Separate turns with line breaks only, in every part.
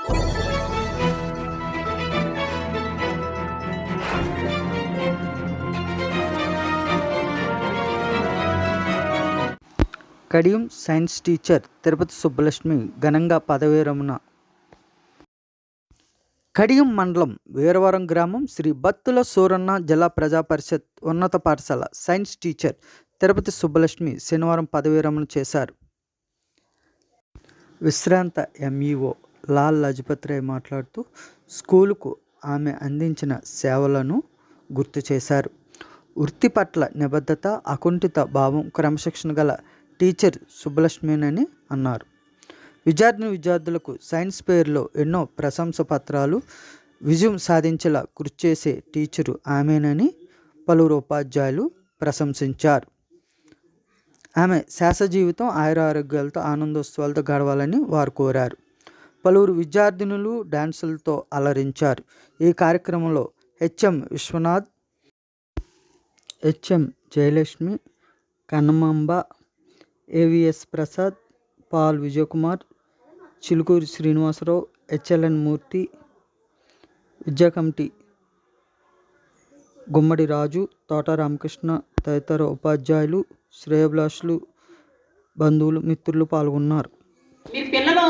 Kadiyam science teacher Tirupati Subbalakshmi ఘనంగా పదవీ విరమణ. కడియం మండలం వీరవరం గ్రామం శ్రీ బత్తుల సూరన్న జిల్లా ప్రజా పరిషత్ ఉన్నత పాఠశాల సైన్స్ టీచర్ తిరుపతి సుబ్బలక్ష్మి శనివారం పదవీ విరమణ చేశారు. విశ్రాంత ఎంఈఓ లాల్ లజపత్ రాయ్ మాట్లాడుతూ స్కూలుకు ఆమె అందించిన సేవలను గుర్తు చేశారు. వృత్తి పట్ల నిబద్ధత, అకుంఠిత భావం, క్రమశిక్షణ గల టీచర్ సుబ్బలక్ష్మినని అన్నారు. విద్యార్థులకు సైన్స్ ఫెయిర్లో ఎన్నో ప్రశంస పత్రాలు, విజయం సాధించేలా కృషి చేసే టీచరు ఆమెనని పలువురు ఉపాధ్యాయులు ప్రశంసించారు. ఆమె శాశ్వత జీవితం ఆయురారోగ్యాలతో ఆనందోత్సవాలతో గడవాలని వారు కోరారు. పలువురు విద్యార్థినులు డాన్సులతో అలరించారు. ఈ కార్యక్రమంలో HM Vishwanath, HM Jayalakshmi, Kannamamba, AVS Prasad, Paul Vijayakumar, Chilukuri Srinivasarao, HLN Murthy, విద్యా కమిటీ గుమ్మడి రాజు, తోట రామకృష్ణ తదితర ఉపాధ్యాయులు, శ్రేయోభిలాషులు, బంధువులు, మిత్రులు పాల్గొన్నారు.
మీరు పిల్లలు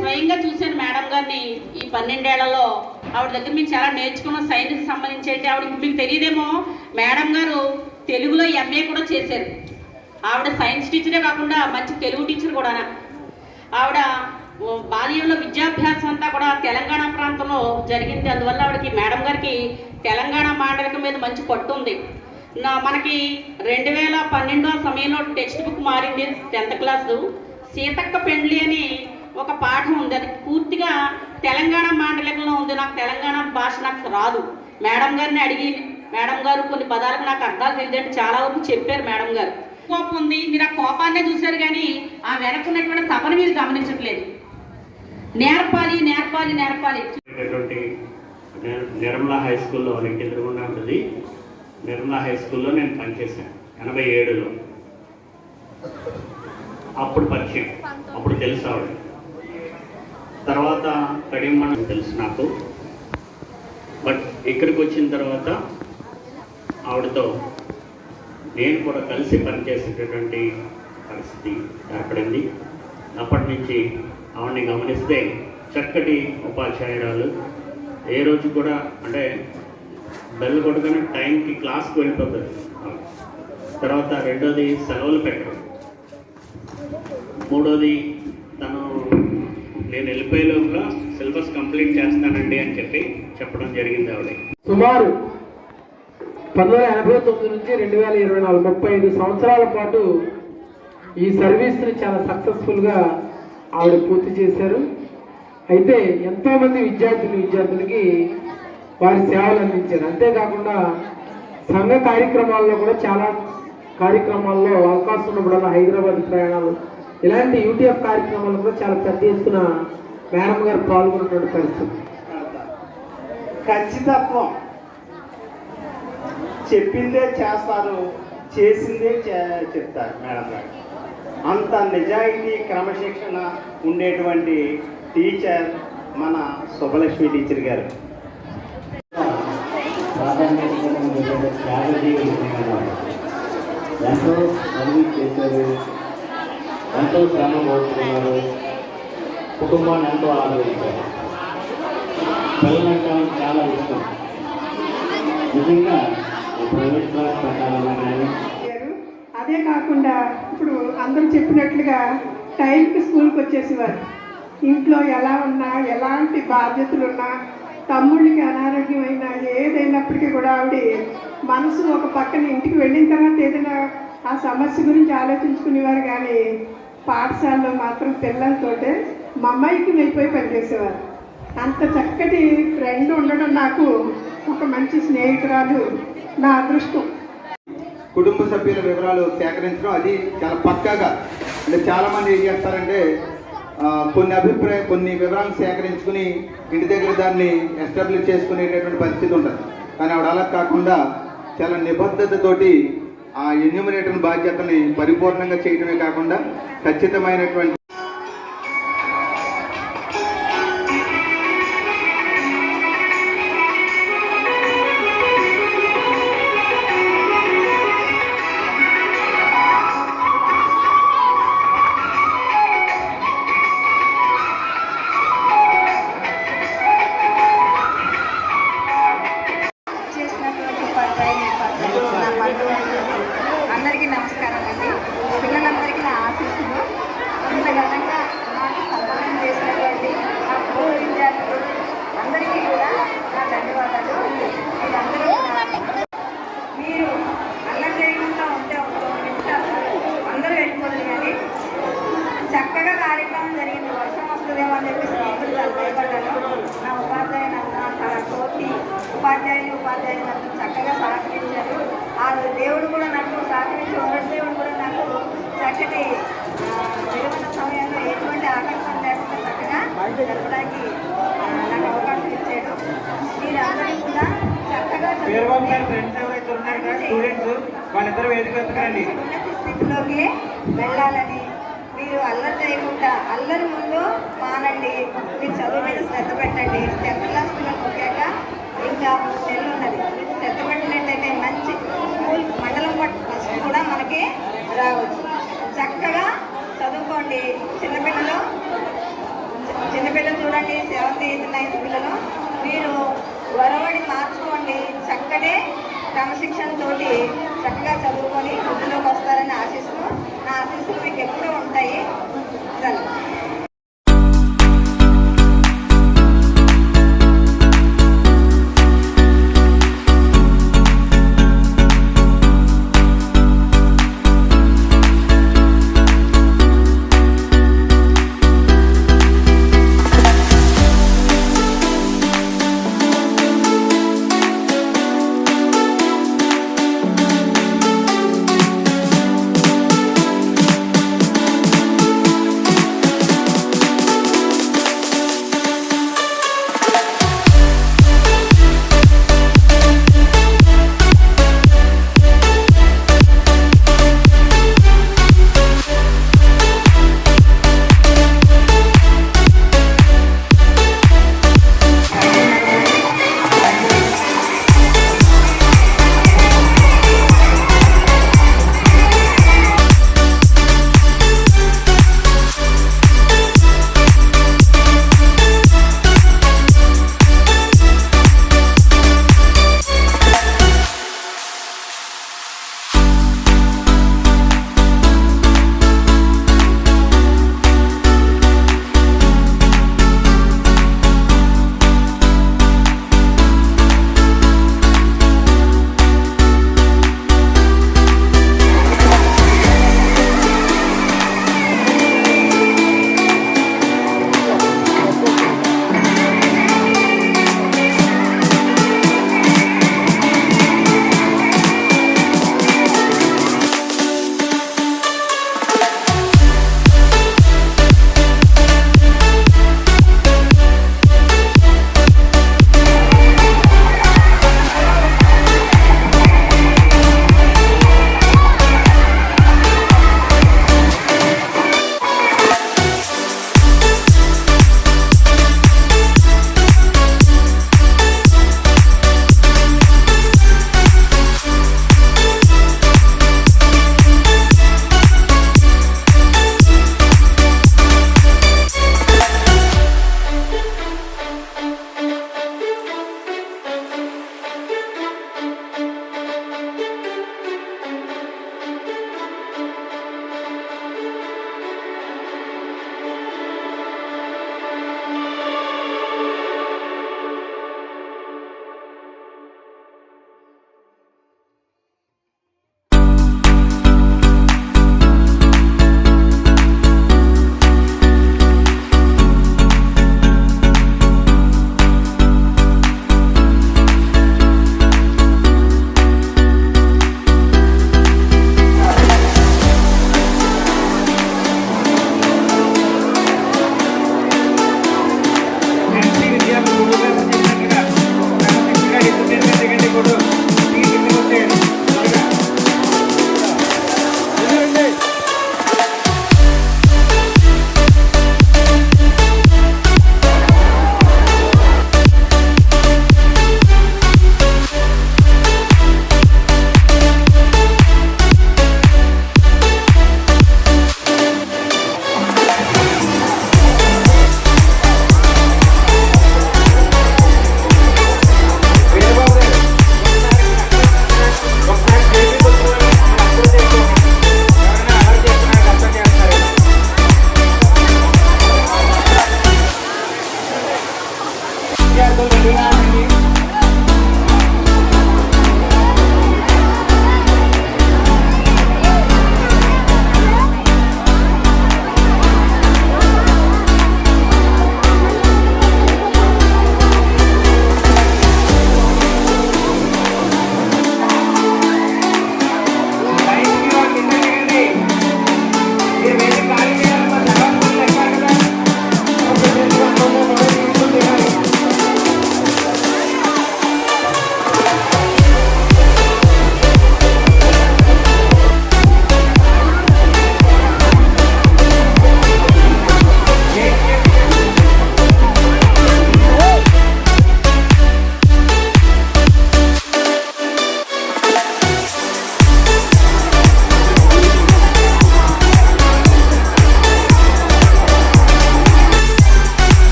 స్వయంగా చూశాను మేడం గారిని. ఈ 12 ఏళ్లలో ఆవిడ దగ్గర మీరు చాలా నేర్చుకున్న సైన్స్కి సంబంధించి ఆవిడ మీకు తెలియదేమో, మేడం గారు తెలుగులో ఎంఏ కూడా చేశారు. ఆవిడ సైన్స్ టీచరే కాకుండా మంచి తెలుగు టీచర్ కూడా. ఆవిడ బాల్యంలో విద్యాభ్యాసం అంతా కూడా తెలంగాణ ప్రాంతంలో జరిగింది. అందువల్ల ఆవిడకి మేడం గారికి తెలంగాణ మాండలికం మీద మంచి పట్టు ఉంది. మనకి 2012 సమయంలో టెక్స్ట్ బుక్ మారింది 10th క్లాసు. సీతక్క పెండ్లి అని ఒక పాఠం ఉంది, అది పూర్తిగా తెలంగాణ మాండలికంలో ఉంది. నాకు తెలంగాణ భాష నాకు రాదు. మేడం గారిని అడిగి మేడం గారు కొన్ని పదాలకు నాకు అర్థాలు తెలియదంటే చాలా వరకు చెప్పారు మేడం గారు. కోపం ఉంది, మీరు ఆ కోపాన్నే చూశారు కానీ ఆ వెనక్కున్నటువంటి తపన మీరు గమనించట్లేదు. నేర్పాలి నేర్పాలి నేర్పాలి.
నిర్మలా హై స్కూల్లో వాళ్ళకి ఎదురుగుండా ఉంటుంది. నిర్మలా హై స్కూల్లో నేను పనిచేశాను 87లో. అప్పుడు పరిచయం, అప్పుడు తెలుసు ఆవిడ. తర్వాత కడియం తెలుసు నాకు. బట్ ఇక్కడికి వచ్చిన తర్వాత ఆవిడతో నేను కూడా కలిసి పనిచేసేటటువంటి పరిస్థితి ఏర్పడింది. అప్పటి నుంచి ఆవిడని గమనిస్తే చక్కటి ఉపాధ్యాయురాలు. ఏ రోజు కూడా అంటే బెల్ కొట్టుకుని టైంకి క్లాస్కి వెళ్ళిపోతుంది. తర్వాత రెండోది సెలవులు పెట్టడం. మూడోది తను నేను వెళ్ళిపోయే లోపల సిలబస్ కంప్లీట్ చేస్తానండి అని చెప్పడం జరిగింది ఆవిడ.
సుమారు 1989 నుంచి 2024 35 సంవత్సరాల పాటు ఈ సర్వీస్ని చాలా సక్సెస్ఫుల్గా ఆవిడ పూర్తి చేశారు. అయితే ఎంతోమంది విద్యార్థులకి వారి సేవలు అందించారు. అంతేకాకుండా సంఘ కార్యక్రమాల్లో కూడా చాలా కార్యక్రమాల్లో అవకాశం ఉన్నప్పుడల్లా హైదరాబాద్ ప్రయాణాలు, ఇలాంటి యూటీఎఫ్ కార్యక్రమాలు కూడా చాలా పెద్ద ఎత్తున మేడం గారు పాల్గొన్నటువంటి పరిస్థితి.
ఖచ్చితత్వం, చెప్పిందే చేస్తారు, చేసిందే చెప్తారు మేడం గారు. అంత నిజాయితీ క్రమశిక్షణ ఉండేటువంటి టీచర్ మన సుబ్బలక్ష్మి టీచర్ గారు.
ఎంతో సర్వీస్ చేశారు, ఎంతో శ్రమ పోతున్నారు, కుటుంబాన్ని ఎంతో ఆదరించారు. పిల్లలంటే చాలా ఇష్టం. నిజంగా ప్రైవేట్ క్లాస్ పెట్టాలన్నా కానీ.
అదే కాకుండా ఇప్పుడు అందరూ చెప్పినట్లుగా టైంకి స్కూల్కి వచ్చేసేవారు. ఇంట్లో ఎలా ఉన్నా, ఎలాంటి బాధ్యతలు ఉన్నా, తమ్ముళ్ళకి అనారోగ్యమైనా ఏదైనప్పటికీ కూడా ఆవిడ మనసు ఒక పక్కన ఇంటికి వెళ్ళిన తర్వాత ఏదైనా ఆ సమస్య గురించి ఆలోచించుకునేవారు. కానీ పాఠశాలలో మాత్రం పిల్లలతోటే మమ్మాయికి వెళ్ళిపోయి పనిచేసేవారు. అంత చక్కటి ఫ్రెండ్ ఉండడం నాకు ఒక మంచి స్నేహితురాలు నా అదృష్టం.
కుటుంబ సభ్యుల వివరాలు సేకరించడం అది చాలా పక్కాగా, అంటే చాలామంది ఏం చేస్తారంటే కొన్ని వివరాలను సేకరించుకుని ఇంటి దగ్గర దాన్ని ఎస్టాబ్లిష్ చేసుకునేటటువంటి పరిస్థితి ఉంటుంది. కానీ ఆవిడ అలా కాకుండా చాలా నిబద్ధతతోటి ఆ ఎన్యూమరేటర్ బాధ్యతని పరిపూర్ణంగా చేయడమే కాకుండా ఖచ్చితమైనటువంటి
చక్కగా కార్యక్రమం జరిగింది. వర్షం వస్తుందేమో అని చెప్పేసి నేను చాలా భయపడ్డాను. నా తోటి ఉపాధ్యాయులు నాకు చక్కగా సహకరించారు. ఆ దేవుడు కూడా నాకు సహకరించి దేవుడు కూడా నాకు చక్కటి విలువైన సమయంలో ఎటువంటి ఆకర్షణ లేకుండా చక్కగా జరపడానికి నాకు అవకాశం ఇచ్చాడు. మీరందరూ కూడా చక్కగా ఉన్నత స్థితిలోకి వెళ్ళాలని, మీరు అల్లరి చేయకుండా అల్లరి ముందు మానండి, మీరు చదువు మీద శ్రద్ధ పెట్టండి. 10th క్లాస్ పిల్లలు ముఖ్యంగా ఇంకా 3 నెలలు ఉన్నది. శ్రద్ధ పెట్టినట్లయితే మంచి స్కూల్ మండలం ఫస్ట్ కూడా మనకి రావచ్చు. చక్కగా చదువుకోండి. చిన్నపిల్లలు చూడండి, 7th 8th 9th పిల్లలు మీరు వరవడి మార్చుకోండి. చక్కటి క్రమశిక్షణతోటి చక్కగా చదువుకొని వృద్ధిలోకి వస్తారని ఆశిస్తూ నా ఆశీస్సులు మీకు ఎప్పుడూ ఉంటాయి.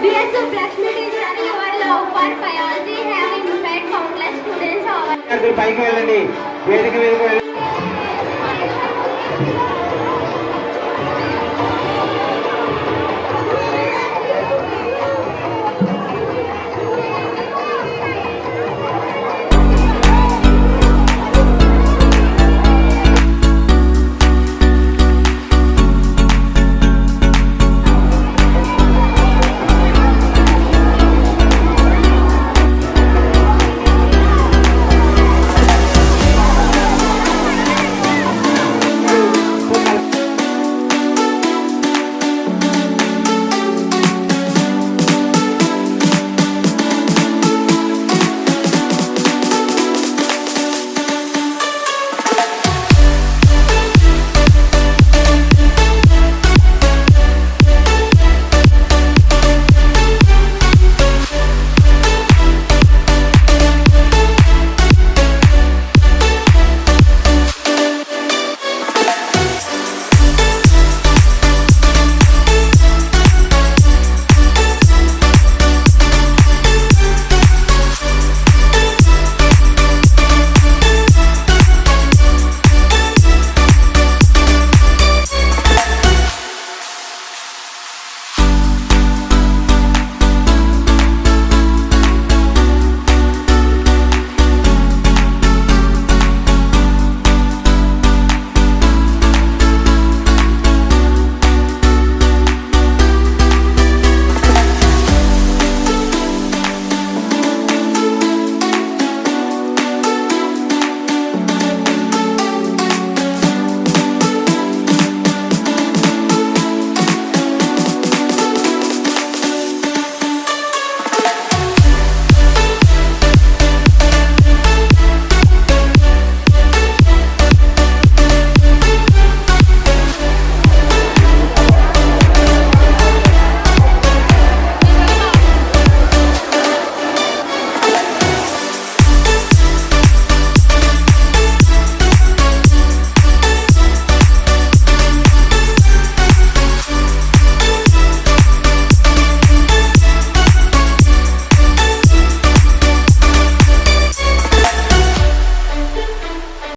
Dear Subhlakshmi teacher, your love for biology have inspired countless students over.
పైకి వెళ్ళండి, వేదిక మీదకి వెళ్ళండి.